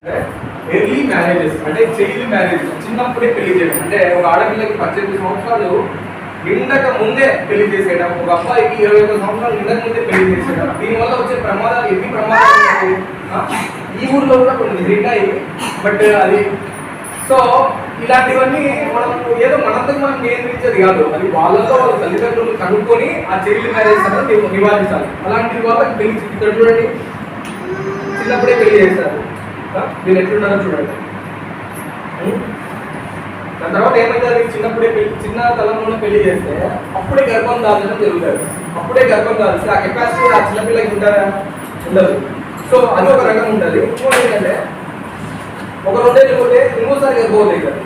Early marriages అంటే child marriage, చిన్నప్పుడే పెళ్లి చేయడం. అంటే ఒక ఆడపిల్లకి 18 సంవత్సరాలు నిండక ముందే పెళ్లి చేసేయడం, ఒక అబ్బాయికి 21 సంవత్సరాలు నిండక ముందే పెళ్లి చేసేయడం. దీనివల్ల వచ్చే ప్రమాదాలు ఎన్ని ప్రమాదాలు ఈ ఊర్లో కూడా కొన్ని జరిగాయి. బట్ అది సో ఇలాంటివన్నీ మనం ఏదో మనంతకు మనం నియంత్రించేది కాదు, అది వాళ్ళలో వాళ్ళ తల్లిదండ్రులు కనుక్కొని ఆ చైల్డ్ మ్యారేజ్ అనేది నివారించాలి. అలాంటి వాళ్ళకి పెళ్లి ఇక్కడ చూడండి, చిన్నప్పుడే పెళ్లి చేస్తారు. మీరు ఎట్లున్నారో చూడండి. దాని తర్వాత ఏమైతుంది, చిన్నప్పుడే చిన్న తలంలో పెళ్లి చేస్తే అప్పుడే గర్భం దాల్చడం జరుగుతుంది. అప్పుడే గర్భం దాల్చి ఆ కెపాసిటీ ఆ చిన్నపిల్లకి ఉంటారా? ఉండదు. సో అది ఒక రకం ఉంటుంది. ఇంకోటి ఏంటంటే ఒక 2 ఏళ్ళు పోతే ఇంకోసారి గర్భవతి అవుతుంది.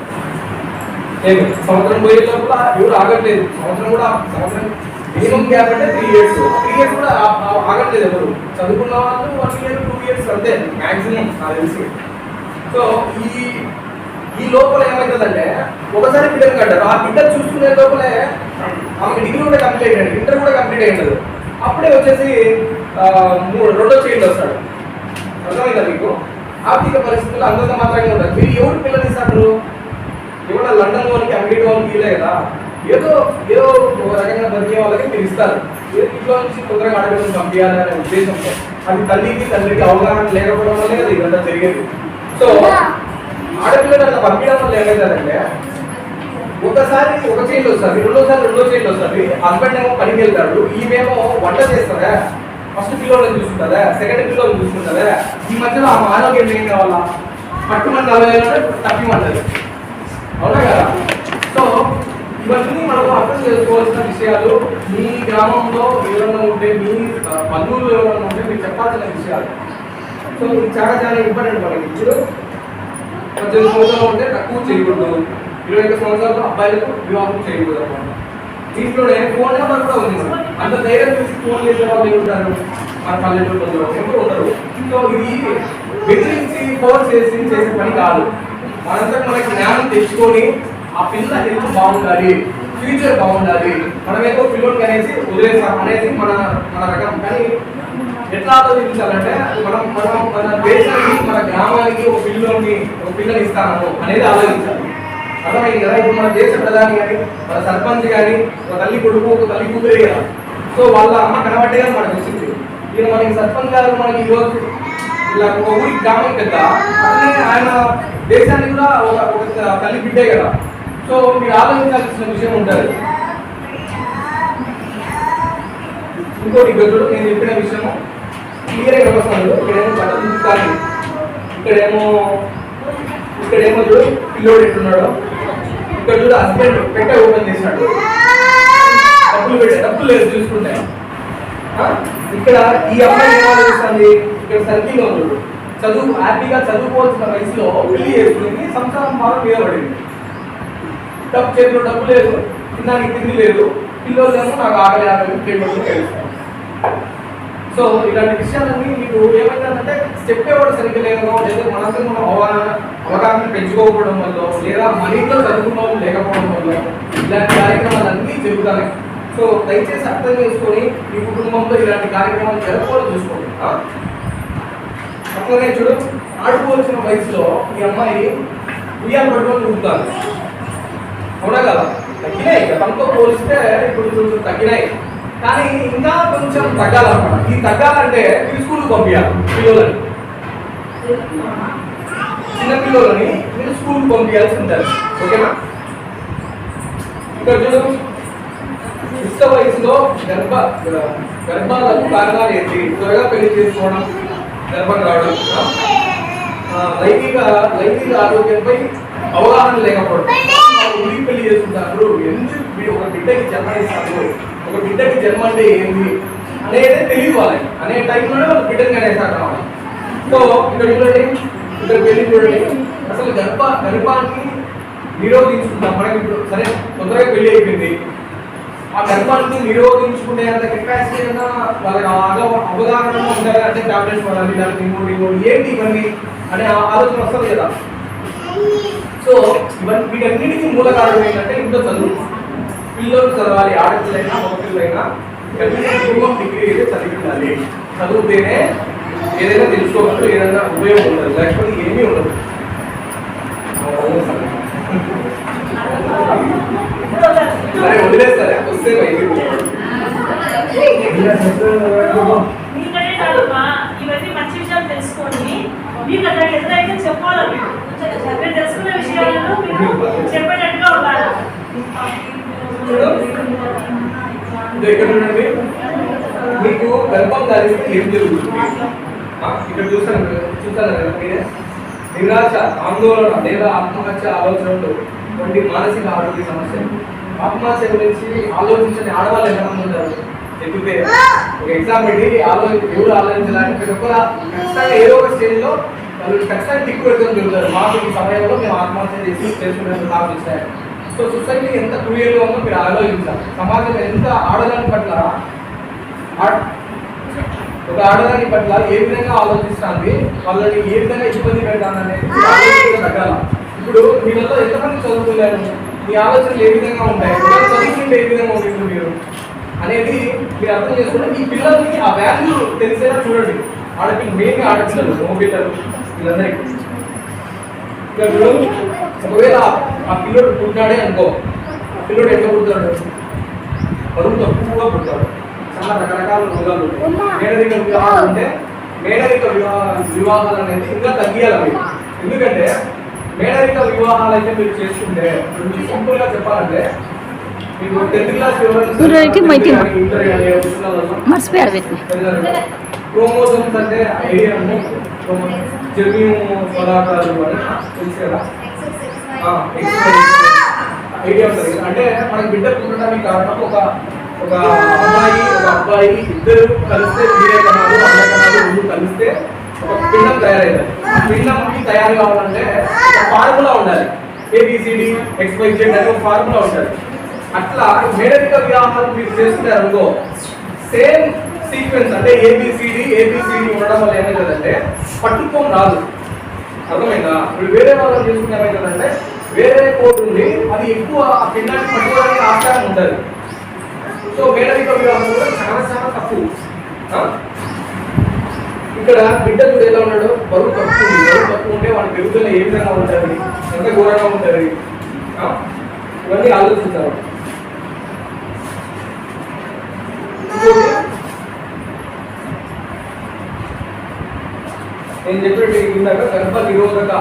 ఏమి సంవత్సరం పోయే లోపల ఎవరు ఆగట్లేదు. సంవత్సరం మినిమం గ్యాప్ అంటే 3 years. 3 years కూడా ఆగట్లేదు ఎవరు. చదువుకున్న వాళ్ళు 1 year 2 years అంతే మ్యాక్సిమం నాకు తెలిసి. సో ఈ లోపల ఏమవుతుందంటే ఒకసారి పిల్లలు కంటారు. ఆ బిడ్డ చూసుకునే లోపలే ఆమె డిగ్రీ కూడా కంప్లీట్ అయ్యాడు, ఇంటర్ కూడా కంప్లీట్ అయ్యాడు. అప్పుడే వచ్చేసి రెండో చైల్డ్ వస్తాడు. అర్థమైందా మీకు? ఆర్థిక పరిస్థితులు అంతంత మాత్రంగా ఉంటాయి. మీరు ఎవరు పిల్లలు ఇస్తారు? ఎవరైనా లండన్ వాళ్ళకి అమెరికా వాళ్ళకి ఇలే కదా, ఏదో ఒక రకంగా బతికే వాళ్ళకి మీరు ఇస్తారు. ఇంట్లో నుంచి తొందరగా ఆడపిల్లలు పంపించాలనే ఉద్దేశంతో. అది తండ్రికి అవగాహన లేకపోవడం వల్లే కదా ఇదంతా జరిగేది. సో ఆడపిల్లలు అట్లా పంపించడం వల్ల ఏమవుతుందంటే ఒకసారి ఒక చైల్డ్ వస్తుంది, రెండో చైల్డ్ వస్తుంది. హస్బెండ్ ఏమో పనికి వెళ్తాడు, ఈమెమో వంట చేస్తుందా, ఫస్ట్ పిల్లలను చూసుకుంటుందా, సెకండ్ పిల్లలను చూసుకుంటుందా. ఈ మధ్యలో ఆ ఆరోగ్యం ఏం కావాలా? పట్టుమని 40 ఏళ్ళ తప్పిమంటది. అవునా కదా? సో ఇవన్నీ మనం అర్థం చేసుకోవాల్సిన విషయాలు. మీ గ్రామంలో ఎవరైనా ఉంటే, మీ బంధువులు ఎవరైనా ఉంటే మీరు చెప్పాల్సిన విషయాలు. సో ఇది చాలా ఇంపార్టెంట్ మనకి. ఇప్పుడు 18 సంవత్సరాలు ఉంటే తక్కువ చేయకూడదు, 21 సంవత్సరాలు అబ్బాయిలకు వివాహం చేయకూడదు అన్నమాట. దీంట్లోనే ఫోన్ నెంబర్ కూడా ఉంది. అంత ధైర్యం చేసి ఫోన్ చేసే వాళ్ళు ఉంటారు మన పల్లెటూరు ఎప్పుడు ఉండరు. సో ఇది బెదిరించి ఫోన్ చేసే పని కాదు. మనంతా మనకి జ్ఞానం తెచ్చుకొని ఆ పిల్ల హెల్త్ బాగుండాలి, ఫ్యూచర్ బాగుండాలి, మనమేదో పిల్లలకి అనేసి వదిలేస్తాం అనేది మన రకం. కానీ ఎట్లా ఆలోచించాలంటే మన దేశానికి, మన గ్రామానికి ఒక పిల్లని ఇస్తాను అనేది ఆలోచించాలి. అర్థమైంది కదా? ఇప్పుడు మన దేశ ప్రధాని కానీ, మన సర్పంచ్ కానీ, ఒక తల్లి కొడుకు, ఒక తల్లి కూతురే కదా. సో వాళ్ళ అమ్మ కనబట్టే కదా మనకు వచ్చింది. ఈయన మనకి సర్పంచ్ గారు మనకి ఈరోజు ఇలా ఒక ఊరి గ్రామం పెద్ద, అట్లనే ఆయన దేశానికి కూడా ఒక తల్లి బిడ్డే కదా. సో మీరు ఆలోచించాల్సిన విషయం ఉంటుంది. ఇంకోటి గదులు నేను చెప్పిన విషయము క్లియర్గా వస్తాను. ఇక్కడేమో చదువుతాను, ఇక్కడేమో చూడు పిల్లోడు ఎట్టున్నాడు, ఇక్కడ చూడు హస్బెండ్ పెట్ట ఓపెన్ చేసినాడు, డబ్బులు లేదు చూసుకుంటే. ఇక్కడ ఈ అమ్మాయి ఏం ఆలోచిస్తుంది, ఇక్కడ సర్కిల్ ఉంది, హ్యాపీగా చదువుకోవాల్సిన వయసులో పెళ్లి చేసుకుని సంసారం బాగా మీద పడింది. చేతిలో డబ్బు లేదు, తినడానికి తిండి లేదు, పిల్లలు ఏమో నాకు ఆకలి తెలుస్తాను. సో ఇలాంటి విషయాలన్నీ మీకు ఏమైందంటే చెప్పేవాడు సరిగ్గా లేదో, లేదా మనకు మనం అవగాహన పెంచుకోకపోవడం వల్ల, లేదా మన ఇంట్లో చదువుకున్న వాళ్ళు లేకపోవడం వల్ల ఇలాంటి కార్యక్రమాలన్నీ జరుగుతాయి. సో దయచేసి అర్థం చేసుకొని మీ కుటుంబంలో ఇలాంటి కార్యక్రమాలు జరగకూడదు చూసుకోండి. అట్లనే చూడు, ఆడుకోవాల్సిన వయసులో ఈ అమ్మాయి ఉయ్యాలు పట్టుకొని ఊపుతారు. అవునా కదా? తగ్గినాయి, గతంతో పోలిస్తే ఇప్పుడు కొంచెం తగ్గినాయి, కానీ ఇంకా కొంచెం తగ్గాలన్నమాట. ఈ తగ్గాలంటే మీరు స్కూల్కి పంపించాలి పిల్లలని, చిన్న పిల్లలని మీరు స్కూల్కి పంపించాల్సి ఉంటుంది. ఓకేనా? ఇక్కడ చూడు, యుక్త వయసులో గర్భాలకు కారణాలు ఏంటి? త్వరగా పెళ్లి చేసుకోవడం, గర్భం రావడం, లైంగిక ఆరోగ్యంపై అవగాహన లేకపోవడం, ఊరికి పెళ్లి చేసుకుంటారు, ఎందుకు మీరు ఒక బిడ్డకి జన్మనిస్తారు, ఒక బిడ్డకి జన్మ అంటే ఏంటి అనేది తెలియవాలి అనే టైంలోనే ఒక బిడ్డకి అనేసారు కావాలి. సో ఇక్కడ చూడండి, ఇక్కడ పెళ్లి చూడండి, అసలు గర్భాన్ని నిరోధించుకుంటాం. మనకి ఇప్పుడు సరే తొందరగా పెళ్లి అయిపోయింది, ఆ గర్భాన్ని నిరోధించుకునే అంత కెపాసిటీ అయినా వాళ్ళకి అవగాహన ఉండాలి. అంటే టాబ్లెట్స్ వాడాలి, దానికి ఇంకోటి ఏంటి ఇవన్నీ అనే ఆలోచన వస్తుంది కదా. సో వీటన్నిటికీ మూల కారణం ఏంటంటే ఇంట్లో చదువు. పిల్లలు చదవాలి, ఆడపిల్లైనా మగపిల్లైనా కనీసం మినిమం డిగ్రీ అయితే చదివిండాలి. చదివితేనే ఏదైనా తెలుసుకోవచ్చు, ఏదైనా ఉపయోగం ఉండదు, లేకపోతే ఏమీ ఉండదు. సరే వదిలేస్తారా వస్తే ఇవన్నీ మంచి విషయాలు తెలుసుకోండి. మీకు అక్కడ ఎదురైతే చెప్పాలి. మీరు తెలుసుకున్న విషయాలను మీరు చెప్పేటట్టుగా ఉండాలి. మీకు గర్భం ధరిస్తే ఏం జరుగుతుంది? ఇక్కడ చూసాను కదా మీరే, నిరాశ, ఆందోళన లేదా ఆత్మహత్య ఆలోచనలు వంటి మానసిక ఆరోగ్య సమస్యలు. ఆత్మహత్య గురించి ఆలోచించని ఆడవాళ్ళు ఎంతమంది ఉంటారు? చెప్తే ఒక ఎగ్జామ్ పెట్టి ఎవరు ఆలోచించాలని ప్రతి ఒక్కరు ఖచ్చితంగా ఏదో ఒక స్టేజ్లో వాళ్ళు ఖచ్చితంగా టిక్కు పెట్టుకొని తిరుగుతారు. మాకు ఈ సమయంలో మేము ఆత్మహత్య చేసి చేసుకునేందుకు నాకు వచ్చాయి. సో సొసైటీ ఎంత క్రూయల్గా ఉందో మీరు ఆలోచించాలి. సమాజం ఎంత ఆడదాని పట్ల ఒక ఆడదాని పట్ల ఏ విధంగా ఆలోచిస్తుంది, వాళ్ళని ఏ విధంగా ఇబ్బంది పెడతాననేది తగ్గాల. ఇప్పుడు మీలో ఎంతమంది చదువుతున్నారు, మీ ఆలోచనలు ఏ విధంగా ఉంటాయి, చదువుకుంటే ఏ విధంగా ఉంటుంది మీరు అనేది మీరు అర్థం చేసుకుంటే మీ పిల్లలకి ఆ వాల్యూ తెలిసేలా చూడండి. ఆడపిల్లలు మెయిన్గా ఆడపిల్లలు, మగపిల్లలు వీళ్ళందరికీ ఇప్పుడు ఒకవేళ ఆ పిల్లోడు పుట్టాడే అనుకో, ఆ పిల్లోడు ఎట్లా పుడతాడు? బరువు తక్కువగా పుడతాడు. చాలా రకరకాల రోగాలు మేనరిక వివాహాలు ఉంటే మేనరిక వివాహాలు అనేది ఇంకా తగ్గియాలి మీరు. ఎందుకంటే మేనరిక వివాహాలు అయితే మీరు చేసుకుంటే మీరు సింపుల్గా చెప్పాలంటే మీకు 10th క్లాస్ క్రోమోజోమ్స్ అంటే ఐడియా జన్యు పదార్థాలు అని తెలుసు కదా, ఐడియా ఉంటుంది. అంటే మనకి బిడ్డ పుట్టడానికి కారణం ఒక అమ్మాయి ఒక అబ్బాయి ఇద్దరు కలిస్తే వీరేకణాలు అన్నకణాలు రెండు కలిస్తే ఒక పిండం తయారవుతుంది. ఆ పిండంకి తయారు కావాలంటే ఒక ఫార్ములా ఉండాలి. ABCD XYZ అనే ఒక ఫార్ములా ఉంటుంది. అట్లా మేనరిక వివాహాలు మీరు చేసుకునే అనుకో సేమ్ సీక్వెన్స్ అంటే ABCD ఉండడం వల్ల ఏమవుతుందంటే పట్టుకోం రాదు. అర్థమైందా? ఇప్పుడు వేరే వాళ్ళని చేసుకునే ఏమవుతుందంటే వేరే కోడ్ ఉంది, అది ఎక్కువ ఆ పిండాన్ని పట్టుకోవడానికి ఆస్కారం ఉంటుంది. సో మేనరిక వివాహం కూడా చాలా చాలా తక్కువ. ఇక్కడ బిడ్డ కూడా ఎలా ఉన్నాడు, బరువు తక్కువ ఉంటే వాడి పెరుగుదల ఏ విధంగా ఉంటుంది, ఎంత ఘోరంగా ఉంటుంది, ఇవన్నీ ఆలోచించాలి. నేను చెప్పేది ఇందాక గర్భ నిరోధక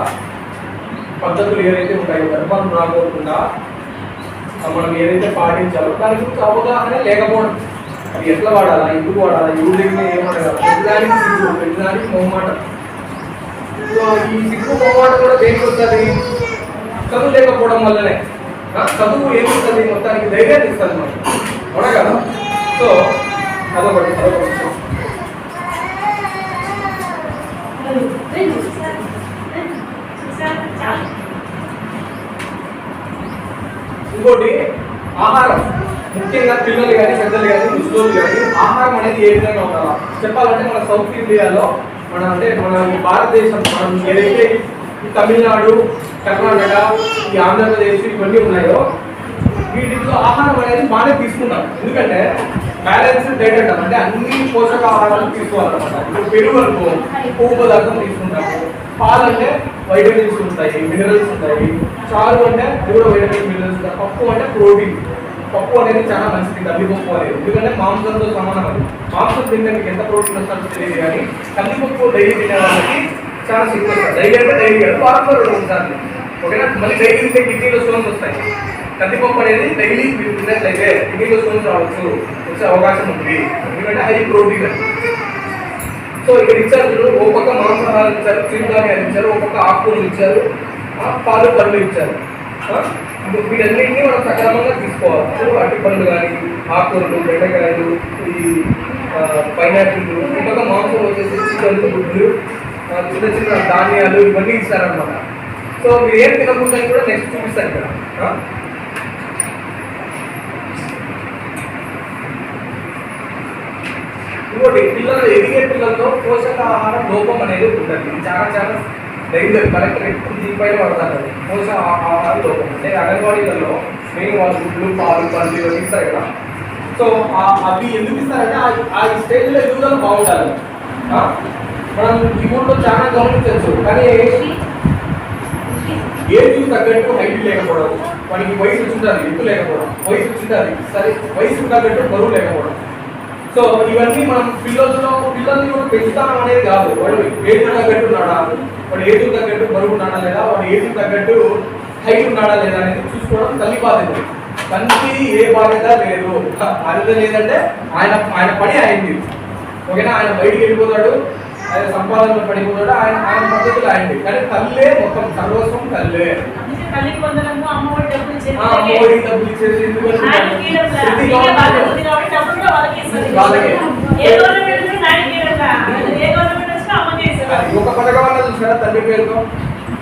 పద్ధతులు ఏదైతే ఉంటాయో గర్భం రాకోకుండా మనం ఏదైతే పాటించాలో దాని గురించి అవగాహన లేకపోవడం. అది ఎట్లా వాడాలా, ఎందుకు వాడాలా, ఎవరి దగ్గర ఏమడగాలి, ప్రతిదానికి సిగ్గు, ప్రతిదానికి మొహమాట. సో ఈ సిగ్గు మొహమాట కూడా దేనికి వస్తుంది? చదువు లేకపోవడం వల్లనే. చదువు ఏమిస్తుంది? మొత్తానికి ధైర్యాన్ని ఇస్తుంది మనకి, అవునా కదా? సో అదొకటి. ఇంకోటి ఆహారం, ముఖ్యంగా పిల్లలు కానీ పెద్దలు కానీ ముసలోళ్ళు కానీ ఆహారం అనేది ఏ విధంగా ఉండాలా చెప్పాలంటే మన సౌత్ ఇండియాలో మన భారతదేశం మనం ఏదైతే తమిళనాడు, కర్ణాటక, ఈ ఆంధ్రప్రదేశ్ ఇవన్నీ ఉన్నాయో వీటిలో ఆహారం అనేది బాగానే తీసుకుంటాం. ఎందుకంటే బ్యాలెన్స్డ్ డైట్ అంటాం, అంటే అన్ని పోషక ఆహారాలు తీసుకోవాలన్నమాట. ఇప్పుడు పెరుగు అనుకో కొవ్వు పదార్థం తీసుకుంటాము, పాలు అంటే వైటమిన్స్ ఉంటాయి, మినరల్స్ ఉంటాయి, చారు అంటే అది కూడా వైటమిన్స్ మినరల్స్ ఉంటాయి, పప్పు అంటే ప్రోటీన్. పప్పు అనేది చాలా మంచిది, కందిపప్పు అనేది, ఎందుకంటే మాంసంతో సమానం. అది మాంసం తింటే మీకు ఎంత ప్రోటీన్ వస్తుందో తెలియదు, కానీ కందిపప్పు డైలీ తినే వాళ్ళకి చాలా శక్తి వస్తుంది. డైలీ అంటే డైలీ కాదు, వారంలో 2 సార్లు. ఓకేనా? మళ్ళీ డైలీ తింటే కిడ్నీలో స్టోన్స్ వస్తాయి. కందిపప్పు అనేది డైలీ మీరు తిన్నట్లయితే కిడ్నీలో స్టోన్స్ వచ్చే అవకాశం ఉంది, ఎందుకంటే అది ప్రోటీన్. సో ఇక్కడ ఇచ్చారు, ఒక పక్క మాంసాహారం ఇచ్చారు, చిరుధాన్యాలు ఇచ్చారు, ఒక పక్క ఆకుకూరలు ఇచ్చారు, పాలు పళ్ళు ఇచ్చారు. వీటన్నింటినీ మనం సక్రమంగా తీసుకోవాలి. అరటి పళ్ళు కానీ, ఆకుకూరలు, బెండకాయలు, ఈ పైనాపిల్, ఇంకొక మాంసం వచ్చేసి చికెన్, గుడ్లు, చిన్న చిన్న ధాన్యాలు ఇవన్నీ ఇస్తారనమాట. సో మీరు ఏం తినకుండా కూడా నెక్స్ట్ చూపిస్తారు ఇక్కడ. ఇంకోటి, పిల్లలు ఎదిగే పిల్లల్లో పోషకాహార లోపం అనేది ఉంటుంది. చాలా చాలా డైలీ కలెక్టర్ ఎక్కువ దీనిపైన పడతారు. పోషకాహార లోపం అంటే అంగన్వాడీలలో మెయిన్ వాళ్ళు గుడ్లు, పాలు, పళ్ళు ఇవన్నీ ఇస్తారు కదా. సో అవి ఎందుకు ఇస్తారంటే ఆ స్టేజ్లో ఎదుగుదల బాగుండాలి. మనం ఈ ఊళ్ళో చాలా గమనించవచ్చు. కానీ ఏజ్ తగ్గట్టు హైట్ లేకపోవడం, వానికి వయసు వచ్చింది ఎత్తు లేకపోవడం, వయసు వచ్చింది సరే వయసు తగ్గట్టు బరువు లేకపోవడం. సో ఇవన్నీ మనం పిల్లల్ని కూడా పెంచుతాం అనేది కాదు. వాడు ఏజ్ తగ్గట్టు ఉన్నాడా, వాడు ఏజ్ తగ్గట్టు బరువు ఉన్నాడా లేదా, వాడు ఏజ్ తగ్గట్టు హైట్ ఉన్నాడా లేదా అనేది చూసుకోవడం తల్లి బాధ్యత. తండ్రి ఏ బాధ్యత లేదు. బాధ్యత లేదంటే ఆయన పని అయింది. ఓకేనా, ఆయన బయటికి వెళ్ళిపోతాడు, ఆయన సంపాదనలో పడిపోతాడు, ఆయన పద్ధతులు అయింది. కానీ తల్లే మొత్తం సర్వస్వం తల్లే. అమ్మఒడి డబ్బులు ఇచ్చేసి ఒక పథకం అన్న చూసారా తల్లి పేరుతో?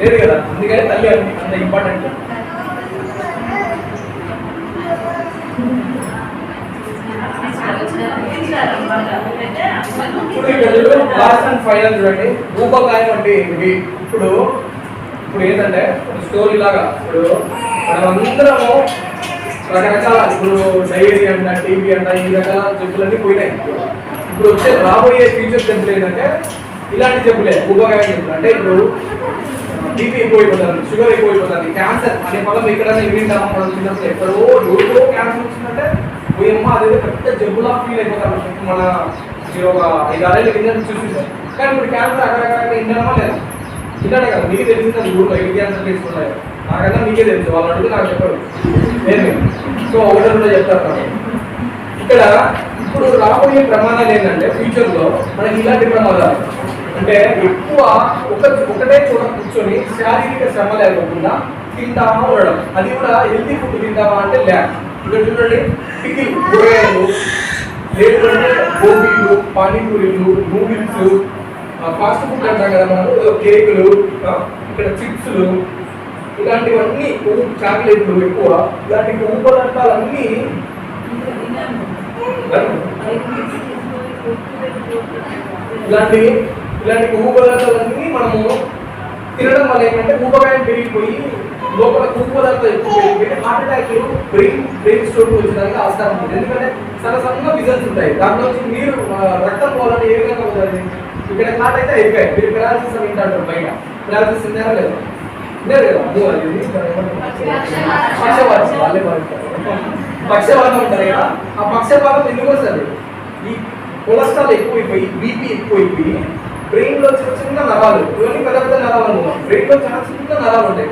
లేదు కదా. అందుకని తల్లి అంత ఇంపార్టెంట్. ఇప్పుడు ఇక్కడ లాస్ట్ అండ్ ఫైనల్ చూడండి. ఊబకాయం అంటే ఏంటి? ఇప్పుడు ఏంటంటే స్టోరీ లాగా ఇప్పుడు మనమందరము రకరకాల ఇప్పుడు డైరీ అంట, టీవీ అంట, ఈ రకాల జబ్బులన్నీ పోయినాయి. ఇప్పుడు వచ్చే రాబోయే ఫ్యూచర్ జబ్బులు ఏంటంటే ఇలాంటి జబ్బులే ఊబకాయం జబ్బులు. అంటే ఇప్పుడు బీపీ ఎక్కువైపోతుంది, షుగర్ ఎక్కువైపోతుంది, క్యాన్సర్ అనే పదం ఎక్కడైనా వింటాము మనం చిన్నప్పుడు. ఎక్కడో రోజులో క్యాన్సర్ వచ్చిందంటే పోయమ్మ అదేదో పెద్ద జబ్బులా ఫీల్ అయిపోతారు. మన మీరు ఒక 5-6 ఏళ్ళ కింద చూసింటారు. కానీ ఇప్పుడు క్యాన్సర్ అక్కడక్కడ ఇంటనమా లేదా? ఇంటనే కదా. మీకే తెలిసింది ఊళ్ళో ఎన్ని క్యాన్సర్ తీసుకున్నాయో నాకన్నా మీకే తెలుసు. వాళ్ళు అడుగు నాకు చెప్పారు నేను. సో ఒకటో చెప్తారు. ఇక్కడ ఇప్పుడు రాబోయే ప్రమాదాలు ఏంటంటే ఫ్యూచర్లో మనకి ఇలాంటి ప్రమాదాలు అంటే ఎక్కువ ఒకటే చోట కూర్చొని శారీరక శ్రమ లేకుండా తింటామా ఉండడం. అది కూడా హెల్తీ ఫుడ్ తింటామా అంటే ల్యాక్. ఇక్కడ చూడండి, పికిల్ కూరగాయలు, లేదంటే గోబీలు, పానీపూరీలు, నూడిల్స్, ఫాస్ట్ ఫుడ్ అంటాం కదా మనం, కేకులు, ఇక్కడ చిప్స్లు, ఇలాంటివన్నీ చాక్లెట్లు ఎక్కువ ఇలాంటి కొవ్వు పదార్థాలన్నీ ఇలాంటి కొవ్వు పదార్థాలన్నీ మనము తినడం వల్ల ఏంటంటే ఊబకాయం పెరిగిపోయి లోపల కొవ్వు పదార్థాలు ఎక్కువ పెరిగిపోయి హార్ట్ అటాక్లు, బ్రెయిన్ స్ట్రోక్ వచ్చేదానికి ఆస్కారం ఉంటుంది. ఎందుకంటే సన్న విజన్స్ ఉంటాయి. దాంట్లో మీరు రక్తం పోవాలంటే ఏ విధంగా పోతుంది? ఇక్కడ హార్ట్ అయితే అయిపోయాయి. మీరు పెరాలసిస్ అని వింటారు బయట. పెరాలసిస్ ఉన్నారా లేదా? లేదు కదా. పక్షవాతం వాళ్ళే బాధిస్తారు. పక్షవాతం ఉంటారు కదా. ఆ పక్షవాతం ఎందుకు వస్తుంది? ఈ కొలెస్ట్రాల్ ఎక్కువైపోయి, బీపీ ఎక్కువైపోయి బ్రెయిన్ లో చిన్న నరాలు, ఇవన్నీ పెద్ద పెద్ద నరాలు అనుకున్నాం. బ్రెయిన్ లో చాలా చిన్న నరాలు ఉంటాయి.